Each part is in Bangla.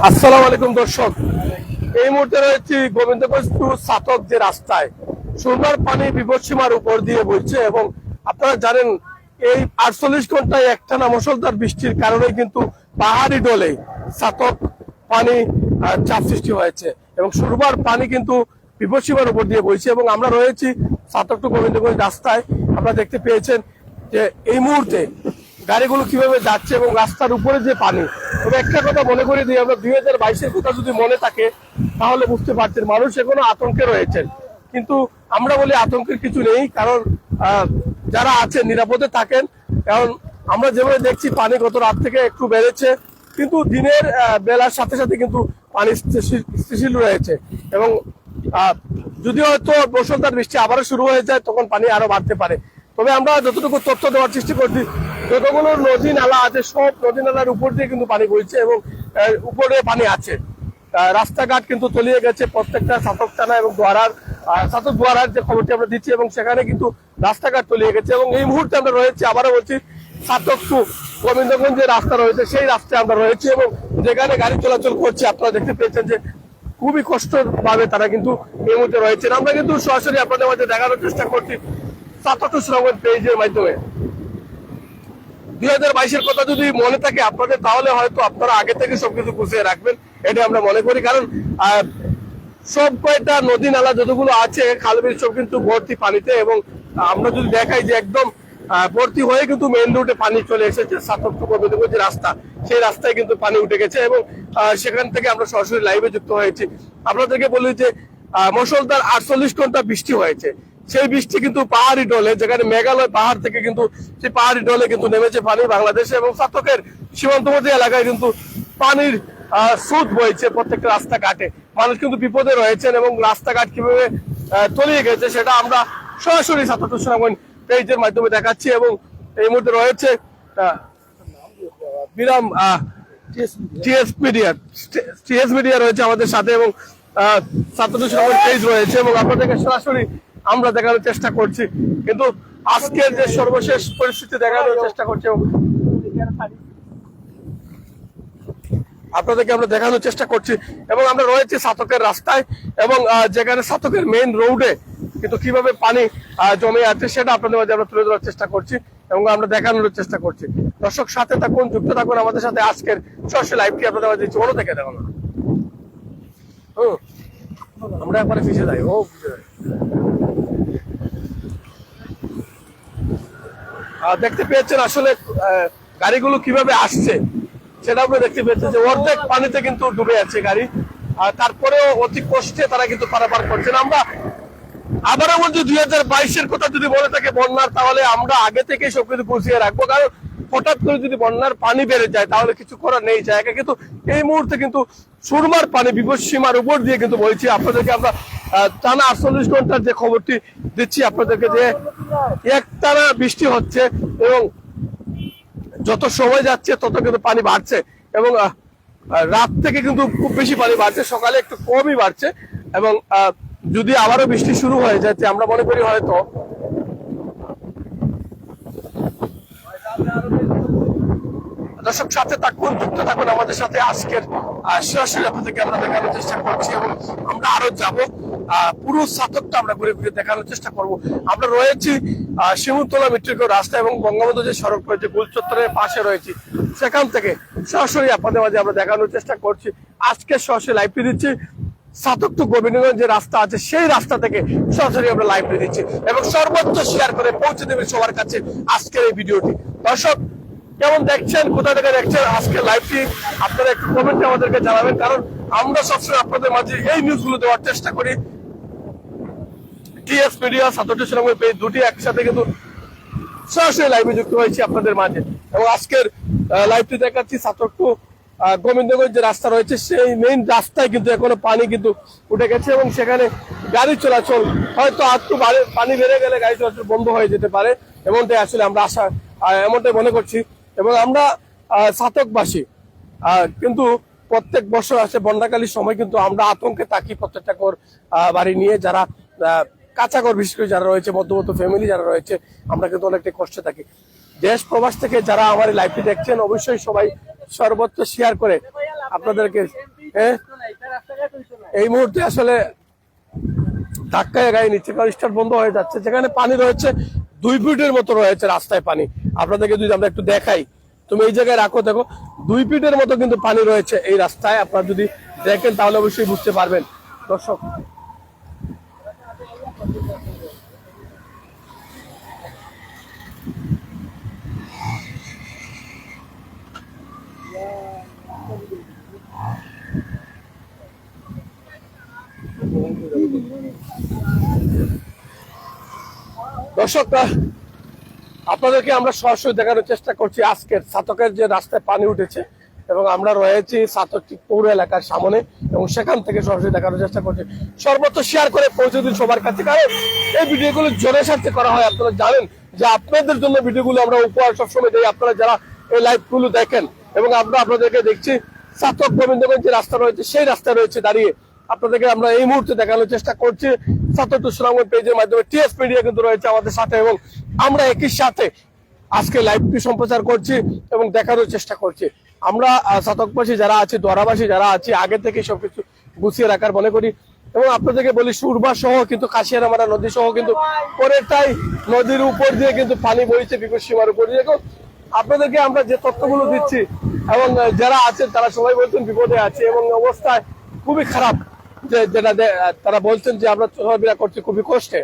আসসালামু আলাইকুম দর্শক, এই মুহূর্তে রয়েছে গোবিন্দগঞ্জ টু সাতক যে রাস্তায় সুরমার পানি বিপদসীমার উপর দিয়ে বইছে এবং আপনারা জানেন এই 48 ঘন্টায় একটানা মুষলধার বৃষ্টির কারণে কিন্তু পাহাড়ি ডলে সাতক পানি চাপ সৃষ্টি হয়েছে এবং সুরমার পানি কিন্তু বিপদসীমার উপর দিয়ে বইছে এবং আমরা রয়েছি সাতক টু গোবিন্দগঞ্জ রাস্তায়। আপনারা দেখতে পেয়েছেন যে এই মুহূর্তে গাড়িগুলো কিভাবে যাচ্ছে এবং রাস্তার উপরে যে পানি। তবে একটা কথা মনে করে দিই, আমরা 2022-এর কথা যদি মনে থাকে তাহলে বুঝতে পারছেন মানুষ এখনো আতঙ্কে রয়েছেন, কিন্তু আমরা বলি আতঙ্কের কিছু নেই, কারণ যারা আছেন নিরাপদে থাকেন। কারণ আমরা যেভাবে দেখছি পানি গত রাত থেকে একটু বেড়েছে, কিন্তু দিনের বেলার সাথে সাথে কিন্তু পানি স্থিতিশীল রয়েছে এবং যদি হয়তো মুষলধার বৃষ্টি আবারও শুরু হয়ে যায় তখন পানি আরো বাড়তে পারে। তবে আমরা যতটুকু তথ্য দেওয়ার চেষ্টা করছি, যতগুলো নদী নালা আছে সব নদী নালার উপর দিয়ে কিন্তু পানি বইছে এবং উপরে পানি আছে। রাস্তাঘাট কিন্তু তলিয়ে গেছে প্রত্যেকটা সাতক থানা এবং সাতক দুয়ারার যে খবরটি আমরা দিচ্ছি, এবং সেখানে কিন্তু রাস্তাঘাট তলিয়ে গেছে। এবং এই মুহূর্তে আমরা রয়েছি, আবারও বলছি, সাতক টু গোবিন্দগঞ্জ যে রাস্তা রয়েছে সেই রাস্তায় আমরা রয়েছি এবং যেখানে গাড়ি চলাচল করছে আপনারা দেখতে পেয়েছেন যে খুবই কষ্ট ভাবে তারা কিন্তু এই মুহূর্তে রয়েছেন। আমরা কিন্তু সরাসরি আপনাদের মাঝে দেখানোর চেষ্টা করছি সাতক টু সুনামগঞ্জ পেজের মাধ্যমে। 2022-এর কথা যদি মনে থাকে আপনাদের, তাহলে হয়তো আপনারা আগে থেকে সবকিছু গুছিয়ে রাখবেন, এটা আমরা মনে করি। কারণ সব কয়টা নদী নালা যতগুলো আছে খালবিল সব কিন্তু ভর্তি পানিতে, এবং আমরা যদি দেখাই যে একদম ভর্তি হয়ে কিন্তু মেইন রোডে পানি চলে এসেছে। সাতক টু গোবিন্দগঞ্জ যে রাস্তা সেই রাস্তায় কিন্তু পানি উঠে গেছে এবং সেখান থেকে আমরা সরাসরি লাইভে যুক্ত হয়েছি। আপনাদেরকে বলি যে মুষলধার 48 ঘন্টা বৃষ্টি হয়েছে, সেই বৃষ্টি কিন্তু পাহাড়ি ডলে, যেখানে মেঘালয় পাহাড় থেকে কিন্তু সেই পাহাড়ি ডলে কিন্তু নেমেছে পানি বাংলাদেশে, এবং সাতকের সীমান্তবর্তী এলাকায় কিন্তু পানির স্রোত বইছে প্রত্যেকটা রাস্তাঘাটে। মানুষ কিন্তু বিপদে রয়েছেন এবং রাস্তাঘাট কিভাবে তলিয়ে গেছে সেটা আমরা সরাসরি সাতক টু সুনামগঞ্জ পেজের মাধ্যমে দেখাচ্ছি। এবং এই মুহূর্তে রয়েছে বিরাম টিএস মিডিয়া রয়েছে আমাদের সাথে, এবং সাতক টু সুনামগঞ্জ পেজ রয়েছে, এবং আপনাদেরকে সরাসরি আমরা দেখানোর চেষ্টা করছি। কিন্তু আজকের যে সর্বশেষ পরিস্থিতি দেখানোর চেষ্টা করছি এবং আপনাদেরকে আমরা দেখানোর চেষ্টা করছি। এবং আমরা রয়েছি সাতকের রাস্তায়, এবং যেখানে সাতকের মেইন রোডে কিন্তু কিভাবে পানি জমে আছে সেটা আপনাদের মাঝে আমরা তুলে ধরার চেষ্টা করছি এবং আমরা দেখানোর চেষ্টা করছি। দর্শক সাথে থাকুন, যুক্ত থাকুন আমাদের সাথে। আজকের সরাসরি লাইভটি আপনাদের মাঝে দিচ্ছি, অনু থেকে দেখানো। আমরা একবারে পিছিয়ে যাই, ও দেখতে পেয়েছেন আসলে গাড়িগুলো কিভাবে আসছে সেটা আপনি দেখতে পেয়েছেন যে অর্ধেক পানিতে কিন্তু ডুবে আছে গাড়ি, তারপরেও অতি কষ্টে তারা কিন্তু পারাপার করছেন। আমরা আবারও বলছি 2022-এর কথা যদি বলে থাকে বন্যার, তাহলে আমরা আগে থেকে সবকিছু গুছিয়ে রাখবো, কারণ হঠাৎ করে যদি বন্যার পানি বেড়ে যায় তাহলে কিছু করার নেই জায়গা। কিন্তু এই মুহূর্তে কিন্তু সুরমার পানি বিপদসীমার উপর দিয়ে কিন্তু বলছি আপনাদেরকে। আমরা টানা 48 ঘন্টার যে খবরটি দিচ্ছি আপনাদেরকে, যে একটানা বৃষ্টি হচ্ছে এবং যত সময় যাচ্ছে তত কিন্তু পানি বাড়ছে, এবং রাত থেকে কিন্তু খুব বেশি পানি বাড়ছে, সকালে একটু কমই বাড়ছে। এবং যদি আবারও বৃষ্টি শুরু হয়ে যাচ্ছে আমরা মনে করি হয়তো দর্শক সাথে থাকুন, যুক্ত থাকুন আমাদের সাথে। আজকের সরাসরি আপনাদেরকে আমরা দেখানোর চেষ্টা করছি এবং আমরা আরো যাব, পুরো সাতকটা আমরা ঘুরে ঘুরে দেখানোর চেষ্টা করব। আমরা রয়েছি শিমুলতলা মেট্রিক রাস্তা এবং বঙ্গবন্ধু যে সড়ক রয়েছে গুলচত্বরের পাশে রয়েছি, সেখান থেকে সরাসরি আপনাদের মাঝে আমরা দেখানোর চেষ্টা করছি। আজকে সরাসরি লাইভটি দিচ্ছি সাতক টু গোবিন্দগঞ্জ যে রাস্তা আছে সেই রাস্তা থেকে সরাসরি আমরা লাইভটি দিচ্ছি এবং সর্বোচ্চ শেয়ার করে পৌঁছে দেবেন সবার কাছে আজকের এই ভিডিওটি। দর্শক কেমন দেখছেন, কোথা থেকে দেখছেন আজকের লাইভটি, আপনারা একটু কমেন্টে আমাদেরকে জানাবেন, কারণ আমরা সবসময় আপনাদের মাঝে এই নিউজগুলো দেওয়ার চেষ্টা করি। TS media, Chhatak to Sunamganj page দুটি একসাথে কিন্তু সরাসরি লাইভে যুক্ত হয়েছি আপনাদের মাঝে। এবং আজকের লাইভটি দেখাচ্ছি সাতক টু গোবিন্দগঞ্জ যে রাস্তা রয়েছে সেই মেইন রাস্তায় কিন্তু এখনো পানি কিন্তু উঠে গেছে এবং সেখানে গাড়ি চলাচল হয়তো একটু পানি বেড়ে গেলে গাড়ি চলাচল বন্ধ হয়ে যেতে পারে, এমনটাই আসলে আমরা এমনটাই মনে করছি। এবং আমরা সাতকবাসী কিন্তু প্রত্যেক বছর আসে বন্যাকালীর সময় কিন্তু আমরা আতঙ্কে থাকি প্রত্যেকটা ঘর বাড়ি নিয়ে, যারা কাঁচা ঘর বিশেষ করে যারা রয়েছে, মধ্যবিত্ত ফ্যামিলি যারা রয়েছে, আমরা কিন্তু অনেকটাই কষ্টে থাকি। দেশ প্রবাস থেকে যারা আমার এই লাইভটি দেখছেন অবশ্যই সবাই সর্বোচ্চ শেয়ার করে আপনাদেরকে এই মুহূর্তে আসলে ধাক্কায় গায়ে নিচ্ছে, কারণ স্টার্ট বন্ধ হয়ে যাচ্ছে। যেখানে পানি রয়েছে 2 ফিটের মতো রয়েছে রাস্তায় পানি। আপনাদেরকে যদি আমরা একটু দেখাই, তুমি এই জায়গায় রাখো, দেখো 2 ফিটের মতো কিন্তু পানি রয়েছে এই রাস্তায়। আপনারা যদি দেখেন তাহলে অবশ্যই বুঝতে পারবেন দর্শক। দর্শকরা, আপনাদেরকে আমরা সরাসরি দেখানোর চেষ্টা করছি আজকের ছাতকের যে রাস্তায় পানি উঠেছে, এবং আমরা রয়েছি ছাতক পৌর এলাকার সামনে, এবং সেখান থেকে সরাসরি দেখানোর চেষ্টা করছি। সর্বত্র শেয়ার করে পৌঁছে দিন সবার কাছে, কারণ এই ভিডিওগুলো জোরের সাথে করা হয়। আপনারা জানেন যে আপনাদের জন্য ভিডিওগুলো আমরা উপহার সবসময় দিই, আপনারা যারা এই লাইভগুলো দেখেন। এবং আমরা আপনাদেরকে দেখছি ছাতক গোবিন্দগঞ্জ যে রাস্তা রয়েছে সেই রাস্তা রয়েছে দাঁড়িয়ে। আপনাদেরকে আমরা এই মুহূর্তে দেখানোর চেষ্টা করছি ছাতক টু সুনামগঞ্জ পেজের মাধ্যমে। টিএস মিডিয়া কিন্তু রয়েছে আমাদের সাথে, এবং আমরা একই সাথে আজকে লাইভটি সম্প্রচার করছি এবং দেখানোর চেষ্টা করছি। আমরা ছাতকবাসী যারা আছে, দোয়ারাবাসী যারা আছে, আগে থেকে সবকিছু গুছিয়ে রাখার মনে করি। এবং আপনাদেরকে বলি সুরবা সহ কিন্তু কাশিয়ারামারা নদী সহ কিন্তু পরেরটাই নদীর উপর দিয়ে কিন্তু পানি বইছে বিপদ সীমার উপর দিয়ে। আপনাদেরকে আমরা যে তথ্যগুলো দিচ্ছি, এবং যারা আছেন তারা সবাই বলছেন বিপদে আছে এবং অবস্থায় খুবই খারাপ, যেটা তারা বলছেন যে আমরা চলাফেরা করছি খুবই কষ্টে।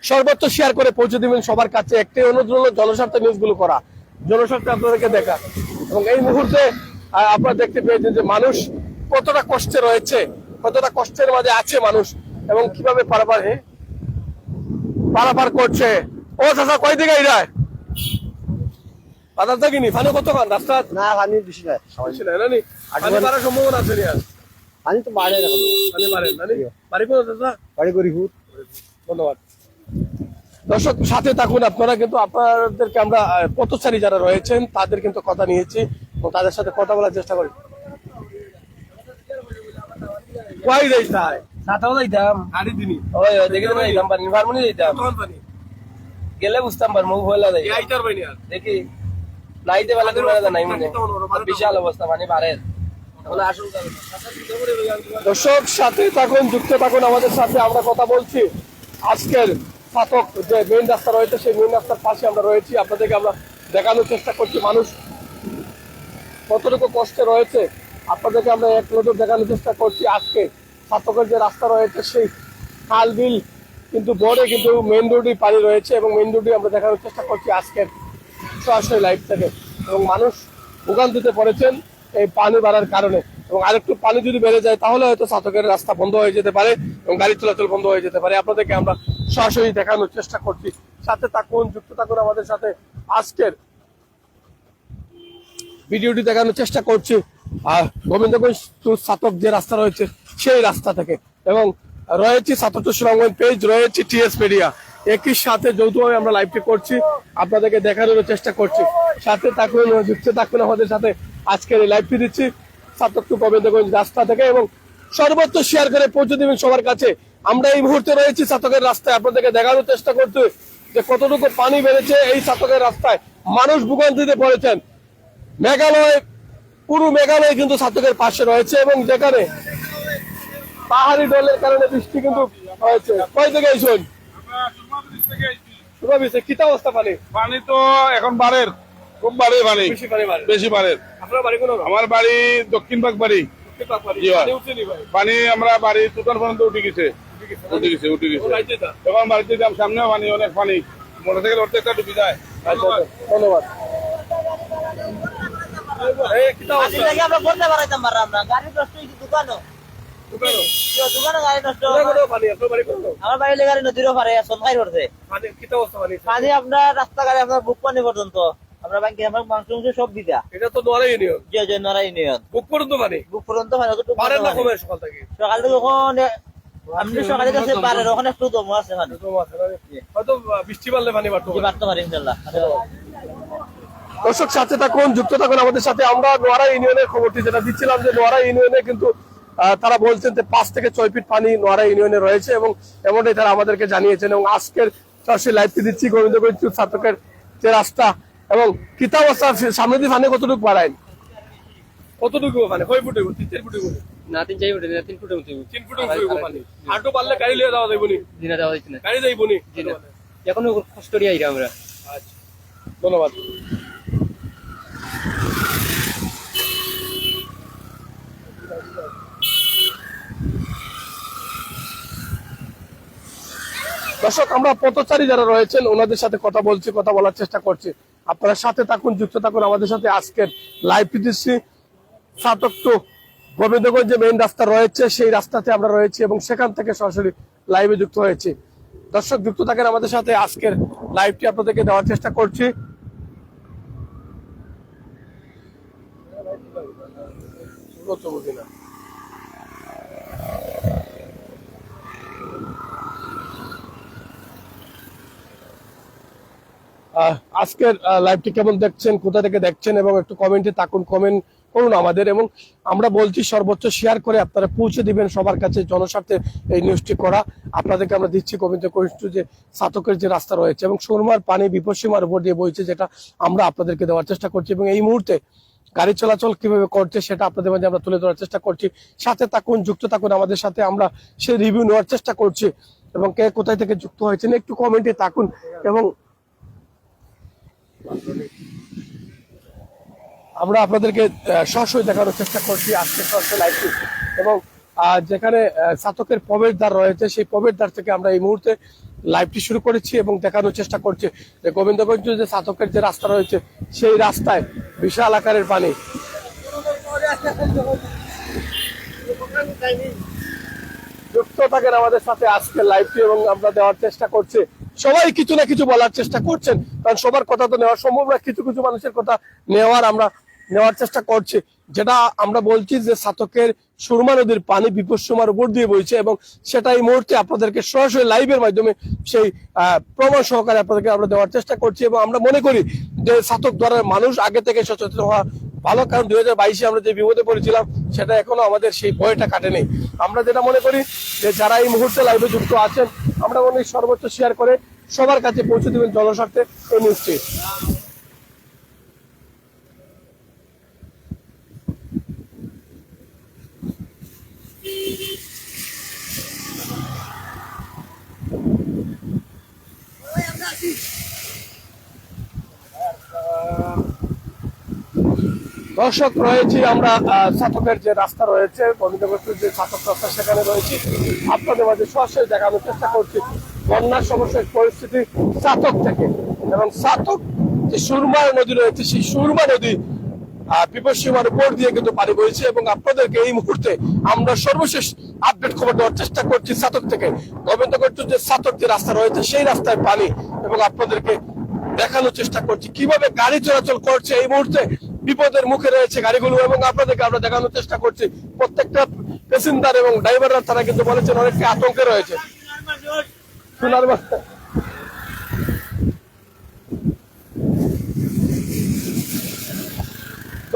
সর্বোচ্চ শেয়ার করে পৌঁছে দিবেন সবার কাছে। একটাই অনুরোধ হলো জনস্বার্থে নিউজগুলো করা, জনস্বার্থে আপনাদেরকে দেখা। এবং এই মুহূর্তে আপনারা দেখতে পেয়েছেন যে মানুষ কতটা কষ্টে রয়েছে, কতটা কষ্টের মাঝে আছে মানুষ, এবং কিভাবে পারাপার করছে। ও চাচা কয় দিকে যায় বাজার থাকিনি পানি কতক্ষণ রাস্তা? না পানি বেশি নাই, বেশি নাই নানি, পানি বাড়ার সম্ভাবনা আছে নি? পানি তো বাড়ে এখন, পানি বাড়ে নানি। বাড়ি কোন চাচা? বাড়ি গরিপুর। ধন্যবাদ। দর্শক সাথে থাকুন আপনারা, কিন্তু আপনাদেরকে আমরা পথচারী যারা রয়েছেন তাদের কিন্তু কথা নিয়েছি এবং তাদের সাথে কথা বলার চেষ্টা করি। কয় যাইতাই সাতাও যাইতাম আড়ি দিনই ওই দেখে তো যাইতাম পানি ফার্মনি যাইতাম তখন পানি গেলে বুঝতাম পার মুখ হইলা যাই আইতার বাইনি আর দেখি নাইতে বেলা তো বেলা নাই মনে বিশাল অবস্থা মানে বাড়ে বলে আসুন। দর্শক সাথে থাকুন, যুক্ত থাকুন আমাদের সাথে। আমরা কথা বলছি আজকের ছাতক যে মেইন রাস্তা রয়েছে সেই মেইন রাস্তার পাশে আমরা রয়েছি। আপনাদেরকে আমরা দেখানোর চেষ্টা করছি মানুষ কতটুকু কষ্টে রয়েছে। আপনাদেরকে আমরা এক নজর দেখানোর চেষ্টা করছি আজকে ছাতকের যে রাস্তা রয়েছে সেই খাল বিল কিন্তু বড়ে কিন্তু মেইন রোডই পানি রয়েছে, এবং মেইন রোডই আমরা দেখানোর চেষ্টা করছি আজকের সরাসরি লাইভ থেকে। এবং মানুষ ভোগান্তিতে পড়েছেন এই পানি বাড়ার কারণে, এবং আরেকটু পানি যদি বেড়ে যায় তাহলে হয়তো ছাতকের রাস্তা বন্ধ হয়ে যেতে পারে এবং গাড়ি চলাচল বন্ধ হয়ে যেতে পারে। আপনাদেরকে আমরা সরাসরি দেখানোর চেষ্টা করছি। সাথে থাকুন, যুক্ত থাকুন আমাদের সাথে। আজকের ভিডিওটি দেখানোর চেষ্টা করছি গোবিন্দগঞ্জ টু ছাতক যে রাস্তা রয়েছে সেই রাস্তা থেকে, এবং রয়েছে ছাতক টু সুনামগঞ্জ পেজ, রয়েছে টিএস মিডিয়া। একই সাথে যৌথভাবে আমরা লাইভটি করছি, আপনাদেরকে দেখানোর চেষ্টা করছি। সাথে থাকুন, যুক্ত থাকুন আমাদের সাথে। আজকের এই লাইভটি দিচ্ছি ছাতক টু গোবিন্দগঞ্জ রাস্তা থেকে, এবং সর্বোচ্চ শেয়ার করে পৌঁছে দিবেন সবার কাছে। আমরা এই মুহূর্তে রয়েছি ছাতকের রাস্তায়, আপনাদেরকে দেখানোর চেষ্টা করছি যে কতটুকু পানি বেড়েছে এই ছাতকের রাস্তায়। মানুষ ভোগান্তিতে পড়েছেন। মেঘালয়, পুরো মেঘালয় কিন্তু ছাতকের পাশে রয়েছে, এবং যেখানে পাহাড়ি ঢলের কারণে বৃষ্টি কিন্তু হয়েছে। কয় থেকে আইসুন? কিতা অবস্থা পানি? পানি তো এখন বাড়ের, খুব বাড়ে পানি, বেশি বাড়ের। আপনার বাড়ি কোন? আমার বাড়ি দক্ষিণ বাগবাড়ি। পানি আমরা বাড়ি টোটাল পর্যন্ত উঠে গেছে। এখন বাড়িতে যাম, সামনেও পানি, অনেক পানি, মোটরসাইকেল অর্ধেকটা ডুবে যায়। ধন্যবাদ। আমার বাড়ি লেগারি নদীরও পারে সন্ধ্যায় করছে পানি আপনার রাস্তা গাড়ি আপনার বুক পানি পর্যন্ত আমরা ব্যাংকে আমার মাংস সব দিতা। এটা তো নোয়ারা ইউনিয়ন, নড়া ইউনিয়ন বুক পর্যন্ত পানি, বুক পর্যন্ত পানি সকাল থেকে। সকাল থেকে ওখানে আপনি সকালে কাছে পারেন, ওখানে একটু দমও আছে পানি, হয়তো বৃষ্টি পারলে পানি বাড়তে পারি ইনশাল্লাহ। দর্শক সাথে থাকুন, যুক্ত থাকুন আমাদের সাথে। আমরা নোয়ারা ইউনিয়নের খবরটি যেটা দিচ্ছিলাম যে নোয়ারা ইউনিয়নে কিন্তু তারা বলছেন যে 5 থেকে 6 ফিট পানি নোয়ারা ইউনিয়নে রয়েছে, এবং এমনটাই তারা আমাদেরকে জানিয়েছেন। এবং আজকের সরাসরি লাইভটি দিচ্ছি গোবিন্দগঞ্জ টু ছাতকের যে রাস্তা, এবং কিতা অবস্থা সামনে দিয়ে পানি কতটুকু বাড়ায় কতটুকু মানে কয় ফুট হইব 3-4 ফুট হইব না 3-4 ফুট না 3 ফুটের মতো 3 ফুট হইব পানি হাঁটু পারলে গাড়ি লিয়ে যাওয়া যাইবনি দিনা যাওয়া যাচ্ছে না গাড়ি যাইবনি জি না এখনো কষ্ট করি আইরা আমরা আচ্ছা ধন্যবাদ দর্শক আমরা পথচারী যারা রয়েছেন ওনাদের সাথে কথা বলছি কথা বলার চেষ্টা করছি আপনারা সাথে থাকুন যুক্ত থাকুন আমাদের সাথে আজকের লাইভ দিচ্ছি সাতক টু গোবিন্দগঞ্জ যে মেইন রাস্তা রয়েছে সেই রাস্তাতে আমরা রয়েছি এবং সেখান থেকে সরাসরি লাইভে যুক্ত হয়েছি দর্শক যুক্ত থাকেন আমাদের সাথে আজকের লাইভটি আপনাদেরকে দেওয়ার চেষ্টা করছি আজকের লাইভটি কেমন দেখছেন কোথা থেকে দেখছেন এবং একটু কমেন্টে থাকুন কমেন্ট করুন আমাদের এবং আমরা বলছি সর্বোচ্চ শেয়ার করে আপনারা পৌঁছে দিবেন সবার কাছে জনস্বার্থে এই নিউজটি করা আপনাদেরকে আমরা দিচ্ছি কমেন্টে করিষ্ঠ যে সাতকের যে রাস্তা রয়েছে এবং সুরমার পানি বিপদসীমার উপর দিয়ে বইছে যেটা আমরা আপনাদেরকে দেওয়ার চেষ্টা করছি এবং এই মুহূর্তে গাড়ি চলাচল কিভাবে করছে সেটা আপনাদের মাঝে আমরা তুলে ধরার চেষ্টা করছি সাথে থাকুন যুক্ত থাকুন আমাদের সাথে আমরা সেই রিভিউ নেওয়ার চেষ্টা করছি এবং কে কোথায় থেকে যুক্ত হয়েছেন একটু কমেন্টে থাকুন এবং আমরা আপনাদেরকে সরাসরি দেখানোর চেষ্টা করছি আজকে সরাসরি লাইভটি এবং যেখানে সাতকের প্রবেশদ্বার রয়েছে সেই প্রবেশদ্বার থেকে আমরা এই মুহূর্তে লাইভটি শুরু করেছি এবং দেখানোর চেষ্টা করছি যে গোবিন্দগঞ্জ যে সাতকের যে রাস্তা রয়েছে সেই রাস্তায় বিশাল আকারের পানি যুক্ত থাকেন আমাদের সাথে আজকে লাইভটি এবং আমরা দেওয়ার চেষ্টা করছি সবাই কিছু না কিছু বলার চেষ্টা করছেন কারণ সবার কথা তো নেওয়া সম্ভব না কিছু কিছু মানুষের কথা নেওয়ার চেষ্টা করছি যেটা আমরা বলছি যে সাতকের সুরমা নদীর পানি বিপদসীমার উপর দিয়ে বইছে এবং সেটা এই মুহূর্তে আপনাদেরকে সরাসরি লাইভের মাধ্যমে সেই প্রমাণ সহকারে আপনাদেরকে আমরা দেওয়ার চেষ্টা করছি এবং আমরা মনে করি যে সাতক দ্বারা মানুষ আগে থেকে সচেতন হওয়া ভালো কারণ 2022-এ আমরা যে বিপদে পড়েছিলাম সেটা এখনো আমাদের সেই ভয়টা কাটেনি আমরা যেটা মনে করি যে যারা এই মুহূর্তে লাইভে যুক্ত আছেন আমরা মনে করি সর্বোচ্চ শেয়ার করে সবার কাছে পৌঁছে দেবেন জনস্বার্থে এই নিউজটি দর্শক রয়েছি আমরা সাতকের যে রাস্তা রয়েছে গোবিন্দগঞ্জের যে সাতক রাস্তা সেখানে রয়েছি আপনাদের মাঝে সরাসরি দেখানোর চেষ্টা করছি বন্যার সমস্যার পরিস্থিতি সাতক থেকে এবং সাতক যে সুরমা নদী রয়েছে সেই সুরমা নদী বিপদসীমার উপর দিয়ে কিন্তু পানি বইছে এবং আপনাদেরকে এই মুহূর্তে আমরা সর্বশেষ আপডেট খবর দেওয়ার চেষ্টা করছি সাতক থেকে গোবিন্দগঞ্জ যে সাতক যে রাস্তা রয়েছে সেই রাস্তায় পানি এবং আপনাদেরকে দেখানোর চেষ্টা করছি কিভাবে গাড়ি চলাচল করছে এই মুহূর্তে বিপদের মুখে রয়েছে গাড়িগুলো এবং আপনাদেরকে আমরা দেখানোর চেষ্টা করছি প্রত্যেকটা প্যাসেঞ্জার এবং ড্রাইভাররা তারা কিন্তু বলেছেন অনেকটা আতঙ্কে রয়েছে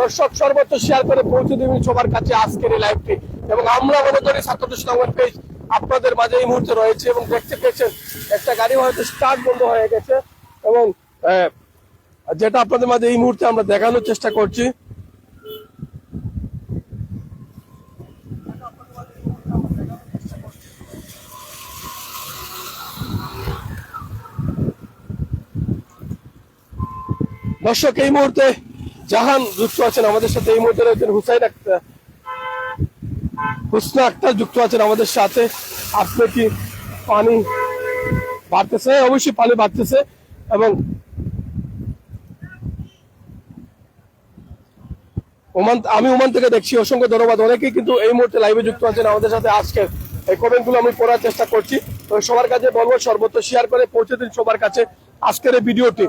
দর্শক সর্বোচ্চ শেয়ার করে পৌঁছে দেবেন সবার কাছে আজকের এই লাইভটি এবং আমরা মনে করি ছাত্রদের সংবাদ পেজ আপনাদের মাঝে এই মুহূর্তে রয়েছে এবং দেখতে পেয়েছেন একটা গাড়ি হয়তো স্টার্ট বন্ধ হয়ে গেছে এবং যেটা আপনাদের মাঝে এই মুহূর্তে আমরা দেখানোর চেষ্টা করছি দর্শক এই মুহূর্তে জাহান যুক্ত আছেন আমাদের সাথে এই মুহূর্তে রয়েছেন হুসনা আক্তার যুক্ত আছেন আমাদের সাথে আপনি কি পানি বাড়তেছে অবশ্যই পানি বাড়তেছে এবং আমি ওমান থেকে দেখছি অসংখ্য ধন্যবাদ অনেকেই কিন্তু এই মুহূর্তে লাইভে যুক্ত আছেন আমাদের সাথে আজকে এই কমেন্ট গুলো আমি পড়ার চেষ্টা করছি তো সবার কাছে বলবো সর্বোচ্চ শেয়ার করে পৌঁছে দিন সবার কাছে আজকের এই ভিডিওটি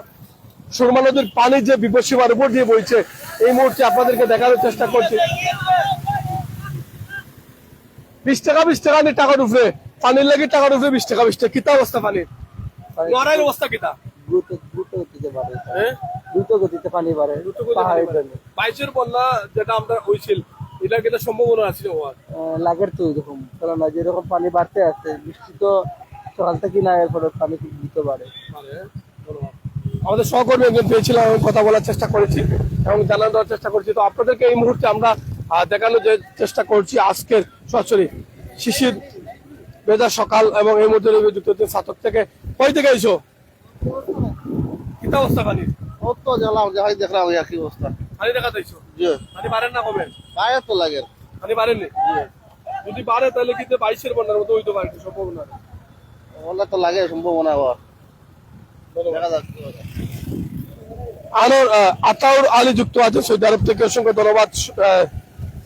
সুরমা নদীর পানি যে বিপদসীমার উপর দিয়ে বইছে এই মুহূর্তে আপনাদেরকে দেখানোর চেষ্টা করছি 20 টাকা 20 টাকা নিয়ে টাকা ঢুকবে পানির লাগি টাকা ঢুকবে 20 টাকা 20 টাকা কিতা অবস্থা পানির লড়াইয়ের অবস্থা কিতা দ্রুত গতিতে পানি বাড়ে বাইশের বন্যা যেটা আমরা হয়েছিল এটা কিন্তু সম্ভাবনা আছে লাগের তো এরকম কারণ যেরকম পানি বাড়তে আছে বৃষ্টি তো সকাল থেকে না এরপরে পানি খুব দ্রুত বাড়ে আমাদের সহকর্মী একজন পেয়েছিলাম, আমি কথা বলার চেষ্টা করেছি এবং জানানো দেওয়ার চেষ্টা করছি। তো আপনাদেরকে এই মুহূর্তে আমরা দেখানোর যে চেষ্টা করছি আজকের সরাসরি শিশির বেজা সকাল এবং এই মুহূর্তে যুক্ত হচ্ছে ছাতক থেকে। কই থেকে আইছো? কিতা অবস্থা পানির? তো জ্বালাও যাই দেখলাম একই অবস্থা। পানি দেখা যাইছো? জি পানি বাড়েন না কমেন? গায়ে তো লাগে। পানি বাড়েনি? যদি বাড়ে তাহলে কিন্তু 22-এর বন্যার মতো হইতে পারে সম্ভাবনা। ওলা তো লাগে সম্ভাবনা আবার। দেখা যাক কি হয়। আতাউর আলী যুক্ত আছে সৌদি আরব থেকে, অসংখ্য ধন্যবাদ।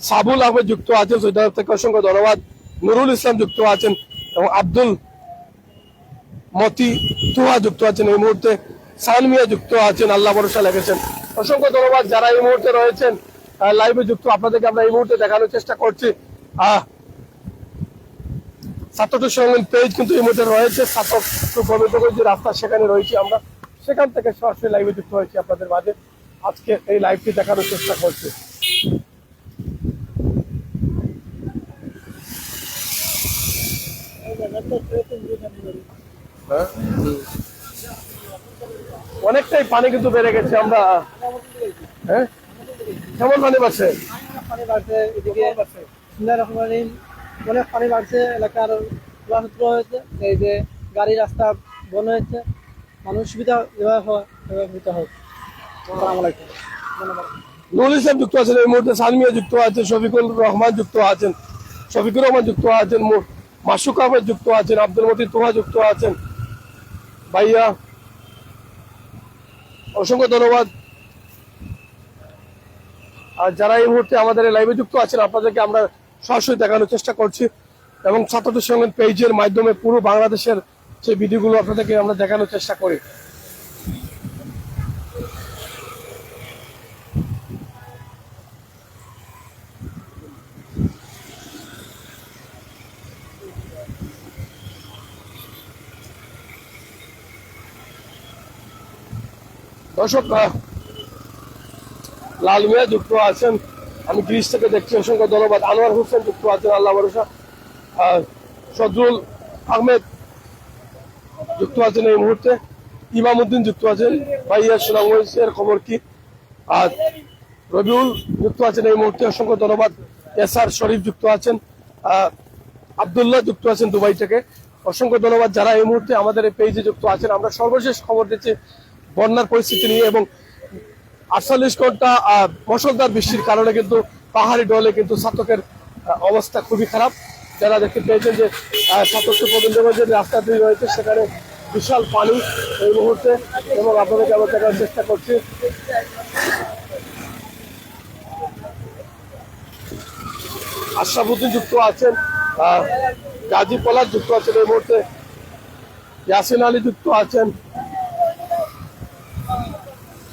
সাবুল আহমেদ যুক্ত আছেন সৌদি আরব থেকে, অসংখ্য ধন্যবাদ। নুরুল ইসলাম যুক্ত আছেন এবং আব্দুল মতি তুহা যুক্ত আছেন এই মুহূর্তে। সানমিয়া যুক্ত আছেন, আল্লাহ ভরসা লেগেছেন। অসংখ্য ধন্যবাদ যারা এই মুহূর্তে রয়েছেন লাইভে যুক্ত। আপনাদেরকে আমরা এই মুহূর্তে দেখানোর চেষ্টা করছি। ছাত্রটির সঙ্গে পেজ কিন্তু এই মুহূর্তে রয়েছে ছাত্র গোবিন্দগঞ্জ যে রাস্তা, সেখানে রয়েছি আমরা। সেখান থেকে সরাসরি লাইভে যুক্ত হয়েছি আপনাদের মাঝে। আজকে এই লাইভটি দেখানোর চেষ্টা করছি। অনেকটাই পানি কিন্তু বেড়ে গেছে। আমরা হ্যাঁ কেমন পানি বাড়ছে? পানি বাড়ছে এদিকে অনেক পানি বাড়ছে, এলাকার খোলাসূত্র হয়েছে। এই যে গাড়ি রাস্তা বন্ধ হয়েছে, মানুষ সুবিধা যেভাবে হয়। আসসালামু আলাইকুম। ধন্যবাদ। নুরুল ইসলাম যুক্ত আছেন এই মুহূর্তে, সালমিয়া যুক্ত আছেন, শফিকুর রহমান যুক্ত আছেন, শফিকুর রহমান যুক্ত আছেন, মাসুক আহমেদ যুক্ত আছেন, আব্দুল মতি তোহা যুক্ত আছেন। ভাইয়া অসংখ্য ধন্যবাদ। আর যারা এই মুহূর্তে আমাদের লাইভে যুক্ত আছেন আপনাদেরকে আমরা সরাসরি দেখানোর চেষ্টা করছি এবং ছাত্রদের সঙ্গে পেজের মাধ্যমে পুরো বাংলাদেশের সেই ভিডিওগুলো আপনাদেরকে আমরা দেখানোর চেষ্টা করি। দর্শক লাল মিয়া যুক্ত আছেন, আমি গ্রিস থেকে দেখছি, অসংখ্য ধন্যবাদ। আনোয়ার হোসেন যুক্ত আছেন, আল্লাহ ভরসা। সজরুল আহমেদ যুক্ত আছেন এই মুহূর্তে, ইমাম উদ্দিন যুক্ত আছেন। ভাইয়া সুনামের খবর কি? আর রবিউল যুক্ত আছেন এই মুহূর্তে, অসংখ্য ধন্যবাদ। এসআর শরীফ যুক্ত আছেন, আব্দুল্লাহ যুক্ত আছেন দুবাই থেকে, অসংখ্য ধন্যবাদ যারা এই মুহূর্তে আমাদের এই পেজে যুক্ত আছেন। আমরা সর্বশেষ খবর দিচ্ছি বন্যার পরিস্থিতি নিয়ে এবং 48 ঘন্টা মুষলধার বৃষ্টির কারণে কিন্তু পাহাড়ি ডলে কিন্তু ছাতকের অবস্থা খুবই খারাপ। যারা দেখতে পেয়েছেন যে ছাতক গোবিন্দগঞ্জের রাস্তাটি রয়েছে সেখানে বিশাল পানি এই মুহূর্তে, এবং আপনাদেরকে আমরা দেখার চেষ্টা করছি। আশরাফুদ্দিন যুক্ত আছেন, গাজী পলাশ যুক্ত আছেন এই মুহূর্তে, ইয়াসিন আলী যুক্ত আছেন,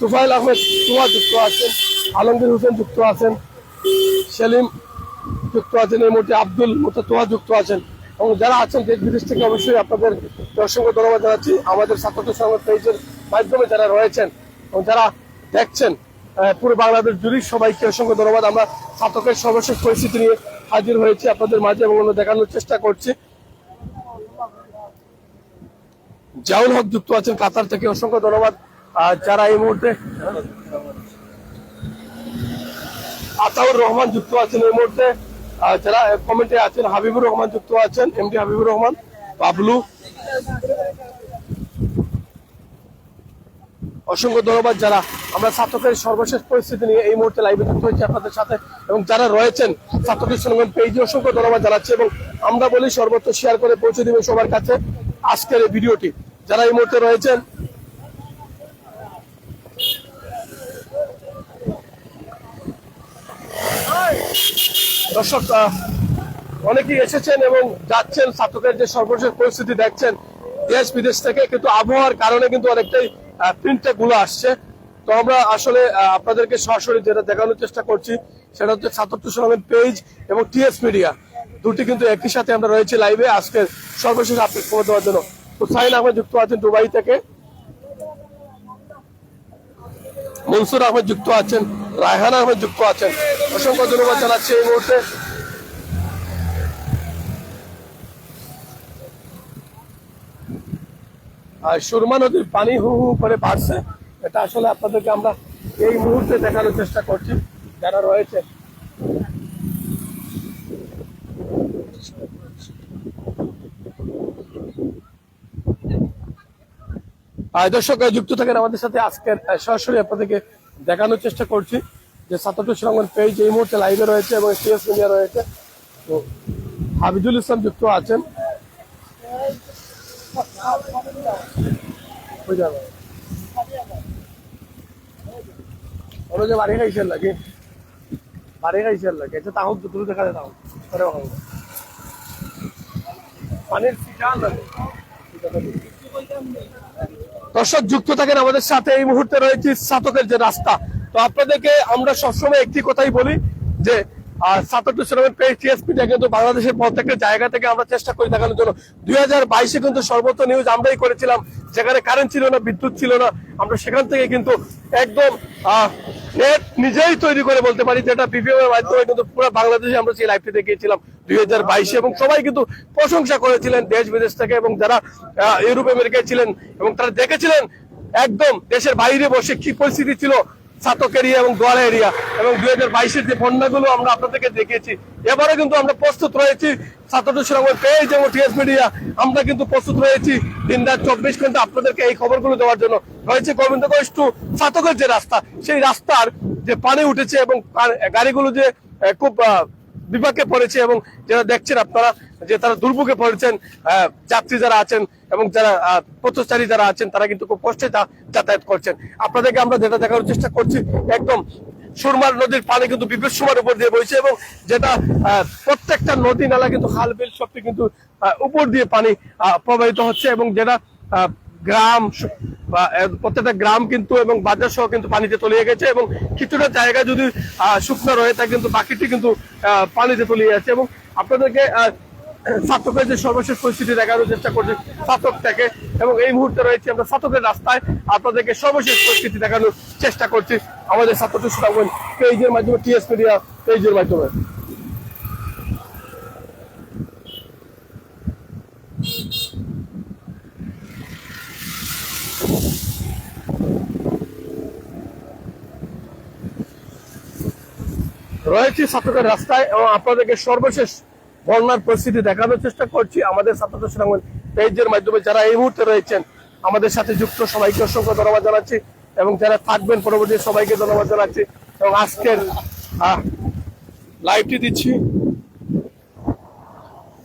তুফাইল আহমেদ তুয়া যুক্ত আছেন, আলমগীর হোসেন যুক্ত আছেন, সেলিম যুক্ত আছেন এই মুহূর্তে, আব্দুল তোয়া যুক্ত আছেন এবং যারা আছেন দেশ বিদেশ থেকে অবশ্যই আপনাদের অসংখ্য ধন্যবাদ জানাচ্ছি। আমাদের ছাত্রদের সঙ্গে পেজের মাধ্যমে যারা রয়েছেন এবং যারা দেখছেন পুরো বাংলাদেশ জুড়ে সবাইকে অসংখ্য ধন্যবাদ। আমরা ছাত্রদের সর্বশেষ পরিস্থিতি নিয়ে হাজির হয়েছি আপনাদের মাঝে এবং দেখানোর চেষ্টা করছি। জাউল হক যুক্ত আছেন কাতার থেকে, অসংখ্য ধন্যবাদ। যারা এই মুহূর্তে আতাউর রহমান যুক্ত আছেন এই মুহূর্তে, যারা কমেন্টে আছেন, হাবিবুর রহমান যুক্ত আছেন, এমডি হাবিবুর রহমান, বাবলু, অসংখ্য ধন্যবাদ। যারা আমরা ছাত্রদের সর্বশেষ পরিস্থিতি নিয়ে এই মুহূর্তে লাইভে যুক্ত হয়েছি আপনাদের সাথে এবং যারা রয়েছেন ছাত্রদের সঙ্গে পেজে অসংখ্য ধন্যবাদ জানাচ্ছি এবং আমরা বলি সর্বত্র শেয়ার করে পৌঁছে দিবেন সবার কাছে আজকের এই ভিডিওটি। যারা এই মুহূর্তে রয়েছেন দর্শক, অনেকেই এসেছেন এবং যাচ্ছেন, ছাত্রদের যে সর্বশেষ পরিস্থিতি দেখছেন দেশ বিদেশ থেকে, কিন্তু আবহাওয়ার কারণে কিন্তু অনেকটাই প্রিন্টে গুলো আসছে। তো আমরা আসলে আপনাদেরকে সরাসরি যেটা দেখানোর চেষ্টা করছি সেটা হচ্ছে ছাত্র সঙ্গে পেজ এবং টিএস মিডিয়া দুটি কিন্তু একই সাথে আমরা রয়েছি লাইভে আজকে সর্বশেষ আপডেট খবর দেওয়ার জন্য। হুসাইন আহমেদ যুক্ত আছেন দুবাই থেকে, মনসুর আহমেদ যুক্ত আছেন, রায়হান আহমেদ যুক্ত আছেন, অসংখ্য ধন্যবাদ জানাচ্ছি এই মুহূর্তে। আর সুরমা নদীর পানি হু হু করে বাড়ছে। এটা আসলে আপনাদেরকে আমরা এই মুহূর্তে দেখানোর চেষ্টা করছি যারা রয়েছে। দর্শক যুক্ত থাকেন আমাদের সাথে, আজকের সরাসরি আপনাদেরকে দেখানোর চেষ্টা করছি যে ৭৭ সুনামগঞ্জ পেজ এই মুহূর্তে লাইভে রয়েছে এবং সিএস মিডিয়া রয়েছে। তো হাবিজুল ইসলাম যুক্ত আছেন। বাড়ি খাইছেন লাগে, বাড়ি খাইছেন লাগে, এটা তাহলে দুটো দেখা যায় তাহলে পানির সিটান লাগে। দর্শক যুক্ত থাকেন আমাদের সাথে, এই মুহূর্তে রয়েছে ছাতকের যে রাস্তা। তো আপনাদেরকে আমরা সবসময় একটি কথাই বলি যে ৭৭ সুনামগঞ্জ পেজ টিএসপিটা কিন্তু বাংলাদেশের প্রত্যেকটা জায়গা থেকে আমরা চেষ্টা করি দেখানোর জন্য। ২০২২-এ কিন্তু সর্বত্র নিউজ আমরাই করেছিলাম, যেখানে কারেন্ট ছিল না, বিদ্যুৎ ছিল না, আমরা সেখান থেকে কিন্তু একদম নেট নিজেই তৈরি করে বলতে পারি, যেটা বিপিএম এর মাধ্যমে কিন্তু পুরো বাংলাদেশে আমরা সেই লাইভটি দেখিয়েছিলাম ২০২২-এ, এবং সবাই কিন্তু প্রশংসা করেছিলেন দেশ বিদেশ থেকে, এবং যারা ইউরোপ আমেরিকায় ছিলেন এবং তারা দেখেছিলেন একদম দেশের বাইরে বসে কি পরিস্থিতি ছিল ছাতক এরিয়া এবং দোয়ালা এরিয়া, এবং ২০২২-এর যে বন্যাগুলো আমরা আপনাদেরকে দেখিয়েছি। এবারে কিন্তু আমরা প্রস্তুত রয়েছি ৭৭ সুনামগঞ্জ পেজ এবং টিএস মিডিয়া, আমরা কিন্তু প্রস্তুত রয়েছি দিনরাত ২৪ ঘন্টা আপনাদেরকে এই খবরগুলো দেওয়ার জন্য। রয়েছে গোবিন্দগঞ্জ টু ছাতকের যে রাস্তা, সেই রাস্তার যে পানি উঠেছে এবং গাড়িগুলো যে খুব বিপাকে পড়েছে, এবং যারা দেখছেন আপনারা যে তারা দুর্ভোগে পড়েছেন, যাত্রী যারা আছেন এবং যারা পথচারী যারা আছেন তারা কিন্তু খুব কষ্টে যাতায়াত করছেন। আপনাদেরকে আমরা যেটা দেখানোর চেষ্টা করছি, একদম সুরমার নদীর পানি কিন্তু বিপদসীমার উপর দিয়ে বইছে, এবং যেটা প্রত্যেকটা নদী নালা কিন্তু খাল বিল সবটি কিন্তু উপর দিয়ে পানি প্রবাহিত হচ্ছে, এবং যেটা গ্রাম বা প্রত্যেকটা গ্রাম কিন্তু এবং বাজার সহ কিন্তু পানিতে তলিয়ে গেছে, এবং কিছুটা জায়গা যদি শুকনো রয়ে থাকে কিন্তু বাকিটি কিন্তু পানিতে তলিয়ে যাচ্ছে। এবং আপনাদেরকে ছাতকের যে সর্বশেষ পরিস্থিতি দেখানোর চেষ্টা করছি ছাতক থেকে, এবং এই মুহূর্তে রয়েছে আমরা ছাতকের রাস্তায়, আপনাদেরকে সর্বশেষ পরিস্থিতি দেখানোর চেষ্টা করছি আমাদের ৭৭ সুনামগঞ্জ পেজের মাধ্যমে, টিএস মিডিয়া পেজের মাধ্যমে। রয়েছে ছাতকের রাস্তায় এবং আপনাদেরকে সর্বশেষ বন্যার পরিস্থিতি দেখানোর চেষ্টা করছি আমাদের ৭৭ সুনামগঞ্জ পেজের মাধ্যমে। যারা এই মুহূর্তে রয়েছেন আমাদের সাথে যুক্ত, সবাইকে অসংখ্য ধন্যবাদ জানাচ্ছি, এবং যারা থাকবেন পরবর্তী সবাইকে ধন্যবাদ জানাচ্ছি। এবং আজকের লাইভটি দিচ্ছি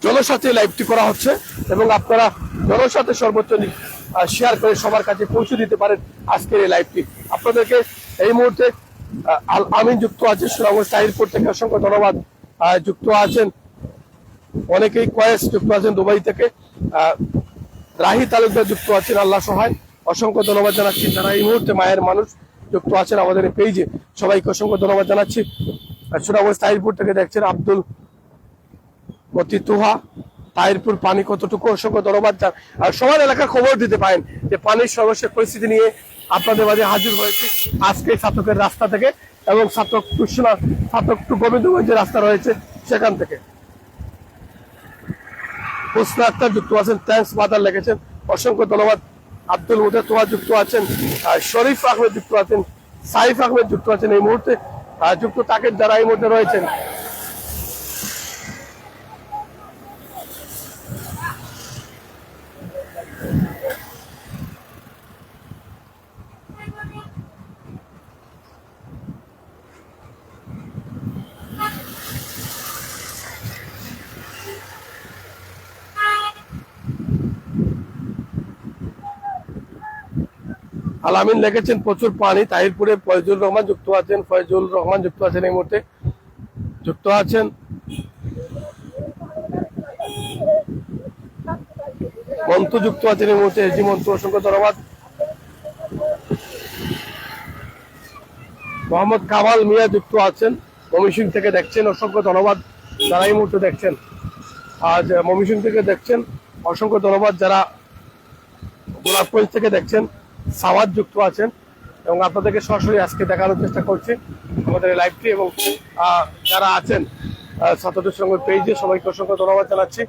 জনসাথে, লাইভটি করা হচ্ছে, এবং আপনারা জনসাথে সর্বোচ্চ শেয়ার করে সবার কাছে পৌঁছে দিতে পারেন আজকের এই লাইভটি। আপনাদেরকে এই মুহূর্তে আল আমিন যুক্ত আছে সুনামগঞ্জ তাহিরপুর থেকে, অসংখ্য ধন্যবাদ। যুক্ত আছেন অনেকেই, কয়েস যুক্ত আছেন দুবাই থেকে, রাহি তালুকদার যুক্ত আছেন, আল্লাহ সহায়, অসংখ্য ধন্যবাদ জানাচ্ছি। যারা এই মুহূর্তে মায়ের মানুষ যুক্ত আছেন আমাদের এই পেজে, সবাইকে অসংখ্য ধন্যবাদ জানাচ্ছি। সুনামগঞ্জ তাহিরপুর থেকে দেখছেন আব্দুল মতি তুহা, তাহিরপুর পানি কতটুকু, অসংখ্য ধন্যবাদ। আর সবার এলাকার খবর দিতে পারেন যে পানির সর্বশেষ পরিস্থিতি নিয়ে আপনাদের মাঝে হাজির হয়েছে আজকে ছাতকের রাস্তা থেকে, এবং ছাতক টু গোবিন্দগঞ্জ যে রাস্তা রয়েছে সেখান থেকে। হুসনা আক্তার যুক্ত আছেন, থ্যাংকস বাদার লিখেছেন, অসংখ্য ধন্যবাদ। আব্দুল মুদা তোয়া যুক্ত আছেন, শরীফ আহমেদ যুক্ত আছেন, সাইফ আহমেদ যুক্ত আছেন এই মুহূর্তে যুক্ত থাকেন যারা এই মুহূর্তে রয়েছেন। আলামিন লিখেছেন প্রচুর পানি তাহিরপুরে, ফয়জুল রহমান যুক্ত আছেন, ফয়জুল রহমান যুক্ত আছেন এই মুহূর্তে যুক্ত আছেন। মন্তু যুক্ত আছেন এই মুহূর্তে, এজি মন্তু, অসংখ্য ধন্যবাদ। মোহাম্মদ কামাল মিয়া যুক্ত আছেন, ময়মনসিংহ থেকে দেখছেন, অসংখ্য ধন্যবাদ যারা এই মুহূর্তে দেখছেন। আজ ময়মনসিংহ থেকে দেখছেন, অসংখ্য ধন্যবাদ। যারা গোলাপগঞ্জ থেকে দেখছেন, সাওয়াদ যুক্ত আছেন, এবং আপনাদেরকে সরাসরি আজকে দেখানোর চেষ্টা করছি আমাদের এই লাইভটি। এবং যারা আছেন ৭৭ সুনামগঞ্জ পেজে, সবাইকে অসংখ্য ধন্যবাদ জানাচ্ছি।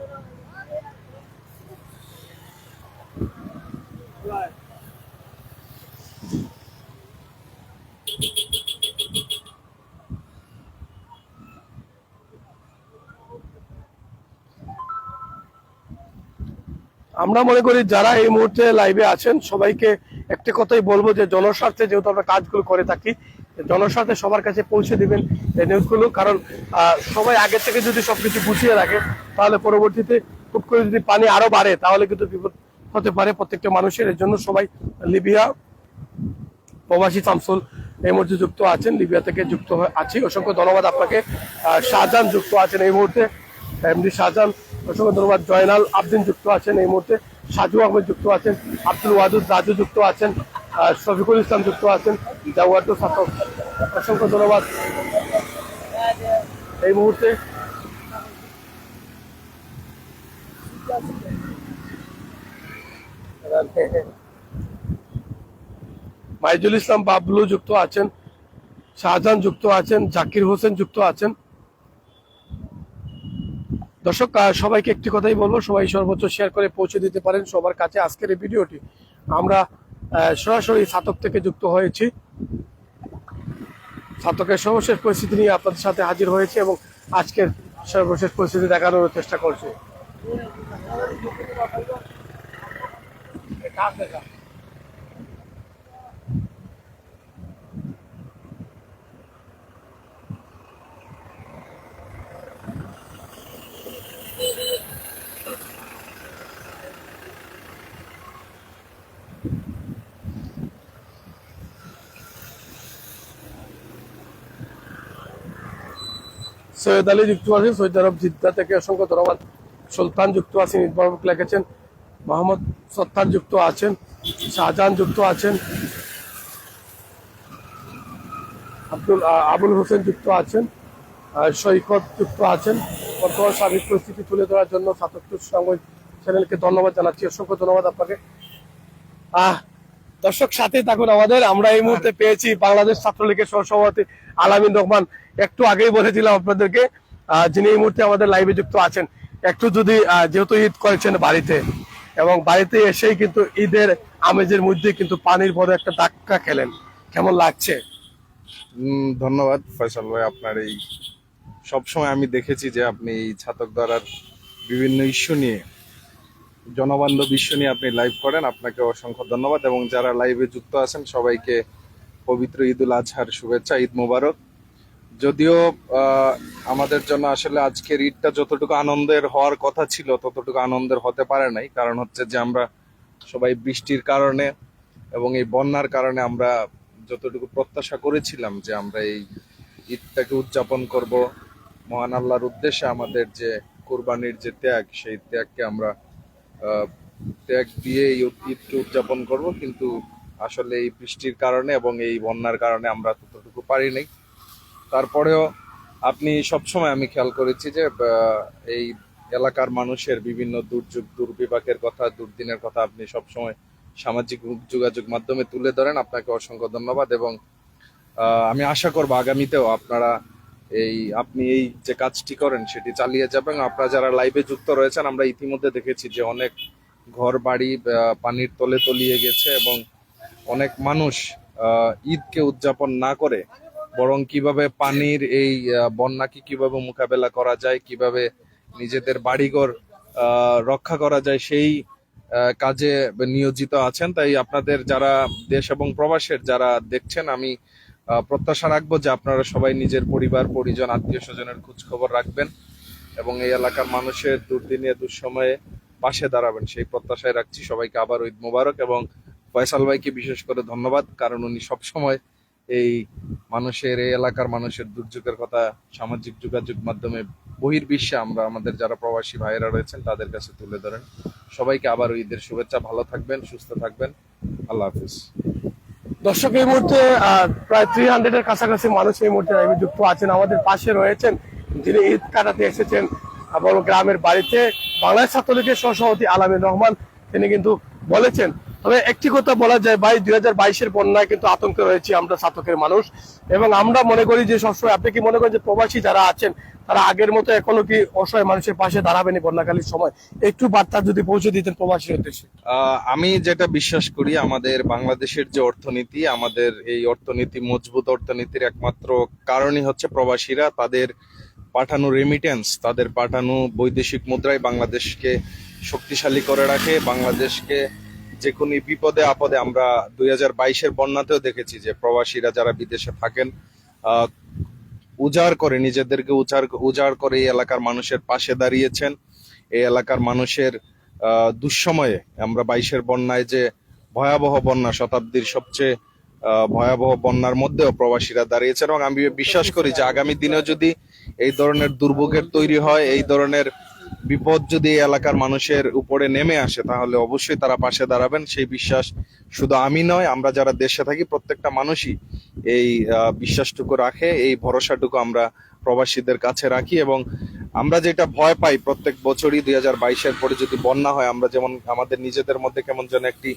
আমরা মনে করি যারা এই মুহূর্তে লাইভে আছেন সবাইকে একটা কথাই বলবো যে জনস্বার্থে যেহেতু আমরা কাজগুলো করে থাকি, জনস্বার্থে সবার কাছে পৌঁছে দিবেন এই নিউজগুলো। কারণ সবাই আগে থেকে যদি সবকিছু গুছিয়ে রাখে তাহলে পরবর্তীতে হুট করে যদি পানি আরো বাড়ে তাহলে কিন্তু বিপদ হতে পারে প্রত্যেকটা মানুষের। এর জন্য সবাই লিবিয়া প্রবাসী শামসুল এই মুহূর্তে যুক্ত আছেন, লিবিয়া থেকে যুক্ত আছি, অসংখ্য ধন্যবাদ আপনাকে। শাহজাহান যুক্ত আছেন এই মুহূর্তে, এমডি শাহজাহান, অসংখ্য ধন্যবাদ। জয়নাল আবদিন যুক্ত আছেন এই মুহূর্তে, সাজু আহমেদ যুক্ত আছেন, আব্দুল ওয়াদুদ রাজু যুক্ত আছেন, শফিকুল ইসলাম যুক্ত আছেন, জাওয়াদুল সাতক, অসংখ্য ধন্যবাদ এই মুহূর্তে। মাইজুল ইসলাম বাবলু যুক্ত আছেন, শাহজাহান যুক্ত আছেন, জাকির হোসেন যুক্ত আছেন। দর্শক সবাইকে একটি কথাই বলবো, সবাই সর্বোচ্চ শেয়ার করে পৌঁছে দিতে পারেন সবার কাছে আজকের এই ভিডিওটি। আমরা সরাসরি ছাতক থেকে যুক্ত হয়েছি, ছাতকের সর্বশেষ পরিস্থিতি নিয়ে আপনাদের সাথে হাজির হয়েছে এবং আজকের সর্বশেষ পরিস্থিতি দেখানোর চেষ্টা করছি। সৈয়দ আলী যুক্ত আছেন সৌদি আরব জিদ্দা থেকে, অসংখ্য ধন্যবাদ। সুলতান যুক্ত আছেন, ইসমাইল লিখেছেন, মোহাম্মদ সত্তার যুক্ত আছেন, শাহজাহান যুক্ত আছেন, আবুল হোসেন যুক্ত আছেন, সৈকত যুক্ত আছেন। বর্তমান সার্বিক পরিস্থিতি তুলে ধরার জন্য ছাত্র সংবাদ চ্যানেলকে ধন্যবাদ জানাচ্ছি, অসংখ্য ধন্যবাদ আপনাকে। দর্শক সাথে থাকুন আমাদের। আমরা এই মুহূর্তে পেয়েছি বাংলাদেশ ছাত্রলীগের সহসভাপতি আলামিন রহমান, একটু আগেই বলেছিলাম আপনাদেরকে, যিনি এই মুহূর্তে আমাদের লাইভে যুক্ত আছেন। একটু যদি যেহেতু ঈদ করেছেন বাড়িতে এবং বাড়িতে এসেই কিন্তু ঈদের আমেজের মধ্যে কিন্তু পানির বড় একটা ধাক্কা খেলেন, কেমন লাগছে? ধন্যবাদ ফয়সাল ভাই, আপনার এই সবসময় আমি দেখেছি যে আপনি এই ছাতক দ্বারার বিভিন্ন ইস্যু নিয়ে, জনবান্ধব ইস্যু নিয়ে আপনি লাইভ করেন, আপনাকে অসংখ্য ধন্যবাদ। এবং যারা লাইভে যুক্ত আছেন সবাইকে পবিত্র ঈদ উল আজহার শুভেচ্ছা, ঈদ মোবারক। যদিও আমাদের জন্য আসলে আজকের ঈদটা যতটুকু আনন্দের হওয়ার কথা ছিল ততটুকু আনন্দের হতে পারে নাই, কারণ হচ্ছে যে আমরা সবাই বৃষ্টির কারণে এবং এই বন্যার কারণে আমরা যতটুকু প্রত্যাশা করেছিলাম যে আমরা এই ঈদটাকে উদযাপন করব মহান আল্লাহর উদ্দেশ্যে, আমাদের যে কুরবানির যে ত্যাগ, সেই ত্যাগকে আমরা ত্যাগ দিয়ে এই ঈদকে উদযাপন করব, কিন্তু আসলে এই বৃষ্টির কারণে এবং এই বন্যার কারণে আমরা ততটুকু পারি নাই। তারপরেও আপনি সবসময় আমি খেয়াল করেছি যে এই এলাকার মানুষের বিভিন্ন দুর্যোগ দুর্বিপাকের কথা, দুর্দিনের কথা আপনি সবসময় সামাজিক যোগাযোগ মাধ্যমে তুলে ধরেন, আপনাকে অসংখ্য ধন্যবাদ। এবং আমি আশা করব আগামীতেও আপনি এই যে কাজটি করেন সেটি চালিয়ে যাবেন। আপনারা যারা লাইভে যুক্ত রয়েছেন, আমরা ইতিমধ্যে দেখেছি যে অনেক ঘর বাড়ি পানির তলে তলিয়ে গেছে এবং অনেক মানুষ ঈদকে উদযাপন না করে বরং কিভাবে পানির এই বন্যাকে কিভাবে মোকাবেলা করা যায়, কিভাবে নিজেদের বাড়িঘর রক্ষা করা যায় সেই কাজে নিয়োজিত আছেন। তাই আপনাদের যারা দেশ এবং প্রবাসের যারা দেখছেন, আমি প্রত্যাশা রাখবো যে আপনারা সবাই নিজের পরিবার পরিজন আত্মীয় স্বজনের খোঁজ খবর রাখবেন এবং এই এলাকার মানুষের দুর্দিনে দুঃসময়ে পাশে দাঁড়াবেন, সেই প্রত্যাশায় রাখছি। সবাইকে আবার ঈদ মোবারক এবং ফয়সাল ভাইকে বিশেষ করে ধন্যবাদ, কারণ উনি সবসময় এই এলাকার মানুষের দুর্যোগের কথা সামাজিক যোগাযোগ মাধ্যমে বহির্বিশ্বে আমরা আমাদের যারা প্রবাসী ভাইয়েরা রয়েছেন তাদের কাছে তুলে ধরেন। সবাইকে আবার ঈদের শুভেচ্ছা, ভালো থাকবেন, সুস্থ থাকবেন, আল্লাহ হাফিজ। দর্শক এই মুহূর্তে প্রায় 300 এর কাছাকাছি মানুষ এই মুহূর্তে লাইভে যুক্ত আছেন। আমাদের পাশে রয়েছেন যিনি ঈদ কাটাতে এসেছেন বড় গ্রামের বাড়িতে, বাংলাদেশ ছাত্রলীগের সহসভাপতি আলামিন রহমান। তিনি কিন্তু বলেছেন, তবে একটি কথা বলা যায় ভাই, 2022-এর বন্যায় কিন্তু আতঙ্কে রয়েছি আমরা ছাতকের মানুষ, এবং আমরা মনে করি যে সবসময়, আপনি কি মনে করেন যে প্রবাসী যারা আছেন তারা আগের মতো এখনো কি অসহায় মানুষের পাশে দাঁড়াবেন বন্যাকালীন সময়? একটু বার্তা যদি পৌঁছে দিতেন প্রবাসীর উদ্দেশ্যে। আমি যেটা বিশ্বাস করি, আমাদের বাংলাদেশের যে অর্থনীতি, আমাদের এই অর্থনীতি মজবুত অর্থনীতির একমাত্র কারণই হচ্ছে প্রবাসীরা, তাদের পাঠানো রেমিটেন্স, তাদের পাঠানো বৈদেশিক মুদ্রায় বাংলাদেশকে শক্তিশালী করে রাখে। বাংলাদেশকে যে কোনো বিপদে আপদে, আমরা 2022-এর বন্যাতেও দেখেছি যে প্রবাসীরা যারা বিদেশে থাকেন উজাড় করে, নিজেদেরকে উজাড় করে এই এলাকার মানুষের পাশে দাঁড়িয়েছেন। এই এলাকার মানুষের দুঃসময়ে, আমরা 22-এর বন্যায় যে ভয়াবহ বন্যা, শতাব্দীর সবচেয়ে ভয়াবহ বন্যার মধ্যেও প্রবাসীরা দাঁড়িয়েছেন। এবং আমি বিশ্বাস করি যে আগামী দিনেও যদি এই ধরনের দুর্ভোগের তৈরি হয়, এই ধরনের বিপদ যদি এই এলাকার মানুষের উপরে নেমে আসে, তাহলে অবশ্যই তারা পাশে দাঁড়াবেন। সেই বিশ্বাস শুধু আমি নয়, আমরা যারা দেশে থাকি প্রত্যেকটা মানুষই এই বিশ্বাসটুকু রাখে, এই ভরসাটুকু আমরা প্রবাসীদের কাছে রাখি। এবং আমরা যেটা ভয় পাই প্রত্যেক বছরই 2022-এর পরে যদি বন্যা হয়, আমরা যেমন আমাদের নিজেদের মধ্যে কেমন যেন একটি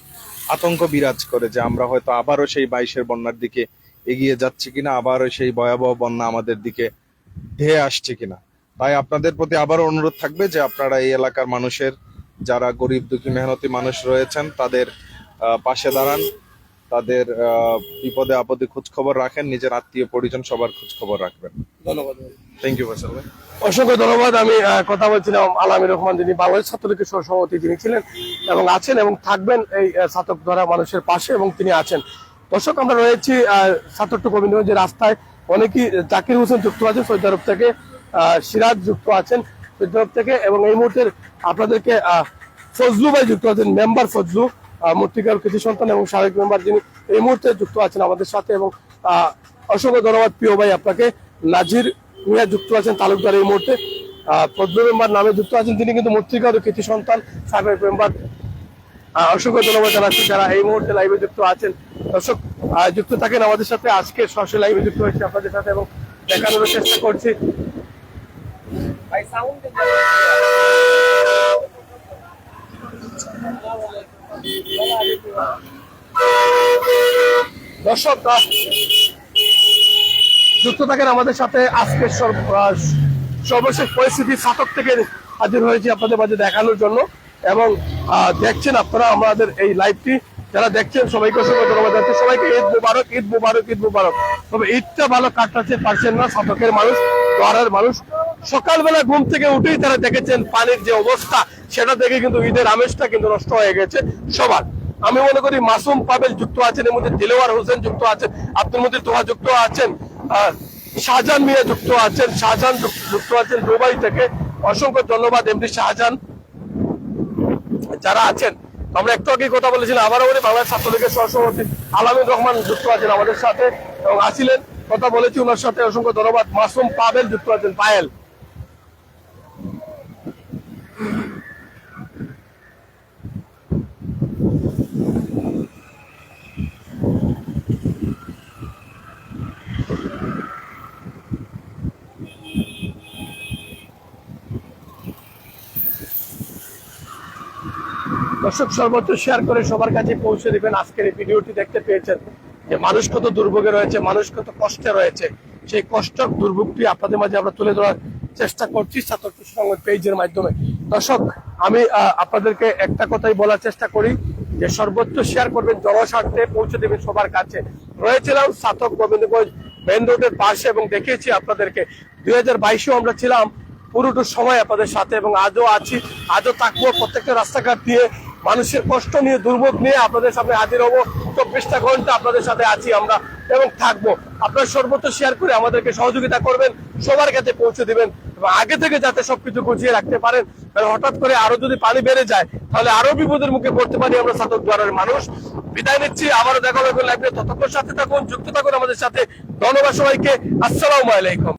আতঙ্ক বিরাজ করে যে আমরা হয়তো আবারও সেই 22-এর বন্যার দিকে এগিয়ে যাচ্ছি কিনা, আবারও সেই ভয়াবহ বন্যা আমাদের দিকে ধেয়ে আসছে কিনা। তাই আপনাদের প্রতি আবারও অনুরোধ থাকবে যে আপনারা এই এলাকার মানুষের, যারা গরিব দুঃখী মেহনতি মানুষ রয়েছেন, তাদের পাশে দাঁড়ান, তাদের বিপদে আপদে খোঁজ খবর রাখেন, নিজের আত্মীয় পরিজন সবার খোঁজ খবর রাখবেন। ধন্যবাদ। থ্যাংক ইউ ফয়সাল ভাই। অসংখ্য ধন্যবাদ। আমি কথা বলছিলাম আলামির রহমান, যিনি বাংলাদেশ ছাত্রলীগের সহসভাপতি যিনি ছিলেন এবং আছেন এবং থাকবেন এই ছাতক ধরা মানুষের পাশে, এবং তিনি আছেন। দর্শক, আমরা রয়েছি ছাত্রটু গোবিন্দগঞ্জ যে রাস্তায়। অনেকেই জাকির হোসেন যুক্ত আছেন সৌদি আরব থেকে, সিরাজ যুক্ত আছেন সৌদি আরব থেকে, এবং এই মুহূর্তে আপনাদেরকে ফজলু ভাই যুক্ত আছেন, মেম্বার ফজলু, মূর্তিকার কৃতি সন্তান এবং সাবেক মেম্বার, যিনি এই মুহূর্তে যুক্ত আছেন আমাদের সাথে। এবং অসংখ্য ধন্যবাদ প্রিয় ভাই আপনাকে। নাজির মিয়া যুক্ত আছেন তালুকদার এই মুহূর্তে, ফজলু মেম্বার নামে যুক্ত আছেন, তিনি কিন্তু মূর্তিকার কৃতি সন্তান, সাবেক মেম্বার। অসংখ্য ধন্যবাদ জানাচ্ছি যারা এই মুহূর্তে লাইভে যুক্ত আছেন। দর্শক, যুক্ত থাকেন আমাদের সাথে। আজকে সরাসরি লাইভে যুক্ত হয়েছি আপনাদের সাথে এবং দেখানোর চেষ্টা করছি। দর্শক, যুক্ত থাকেন আমাদের সাথে। আজকে সর্বশেষ পরিস্থিতি ছাতক থেকে হাজির হয়েছি আপনাদের মাঝে দেখানোর জন্য। এবং দেখছেন আপনারা আমাদের এই লাইভটি, যারা দেখছেন সবাইকে অসংখ্য ধন্যবাদ জানাচ্ছি। সবাইকে ঈদ মুবারক, ঈদ মুবারক, ঈদ মুবারক। তবে ঈদটা ভালো কাটাতে পারছেন না ছাতকের মানুষ, দ্বারার মানুষ। সকালবেলা ঘুম থেকে উঠেই তারা দেখেছেন পানির যে অবস্থা, সেটা দেখে কিন্তু ঈদের আমেজটা কিন্তু নষ্ট হয়ে গেছে সবার। আমি মনে করি মাসুম পাবেল যুক্ত আছেন, এর মধ্যে দিলওয়ার হোসেন যুক্ত আছেন, আব্দুল মতিন তোহা যুক্ত আছেন, শাহজাহান মিয়া যুক্ত আছেন, শাহজাহান যুক্ত আছেন দুবাই থেকে। অসংখ্য ধন্যবাদ এমডি শাহজাহান যারা আছেন। আমরা একটু আগে কথা বলেছিলাম, আবারও বলি বাংলাদেশ ছাত্রলীগের সহসভাপতি আলামির রহমান যুক্ত আছেন আমাদের সাথে এবং আসিলেন, কথা বলেছি ওনার সাথে। অসংখ্য ধন্যবাদ। মাসুম পাবেল যুক্ত আছেন, পায়েল। দর্শক, সর্বোচ্চ শেয়ার করে সবার কাছে পৌঁছে দিবেন। আজকের এই ভিডিওটি দেখতে পেয়েছেন যে মানুষ কত দুর্ভোগে রয়েছে, মানুষ কত কষ্টে রয়েছে, সেই কষ্ট দুর্ভোগটি আপনাদের মাঝে আমরা তুলে ধরার চেষ্টা করছি ছাত্র সংগঠন পেজের মাধ্যমে। দর্শক, আমি আপনাদেরকে একটা কথাই বলার চেষ্টা করি যে সর্বোচ্চ শেয়ার করবেন, জনস্বার্থে পৌঁছে দেবেন সবার কাছে। রয়েছিলাম ছাতক গোবিন্দগঞ্জ মেন রোডের পাশে এবং দেখিয়েছি আপনাদেরকে। 2022-এও আমরা ছিলাম পুরোটা সময় আপনাদের সাথে এবং আজও আছি, আজও থাকবো। প্রত্যেকটা রাস্তাঘাট দিয়ে মানুষের কষ্ট নিয়ে, দুর্ভোগ নিয়ে আপনাদের সামনে হাজির হবো। 24টা ঘন্টা আপনাদের সাথে আছি আমরা এবং থাকবো। আপনারা সর্বোচ্চ শেয়ার করে আমাদেরকে সহযোগিতা করবেন, সবার কাছে পৌঁছে দিবেন এবং আগে থেকে যাতে সবকিছু গুছিয়ে রাখতে পারেন। কারণ হঠাৎ করে আরো যদি পানি বেড়ে যায় তাহলে আরো বিপদের মুখে পড়তে পারি আমরা ছাতক দ্বারের মানুষ। বিদায় নিচ্ছি, আবারও দেখা হবে লাইভে। ততক্ষণ সাথে থাকুন, যুক্ত থাকুন আমাদের সাথে। ধন্যবাদ সবাইকে। আসসালামু আলাইকুম।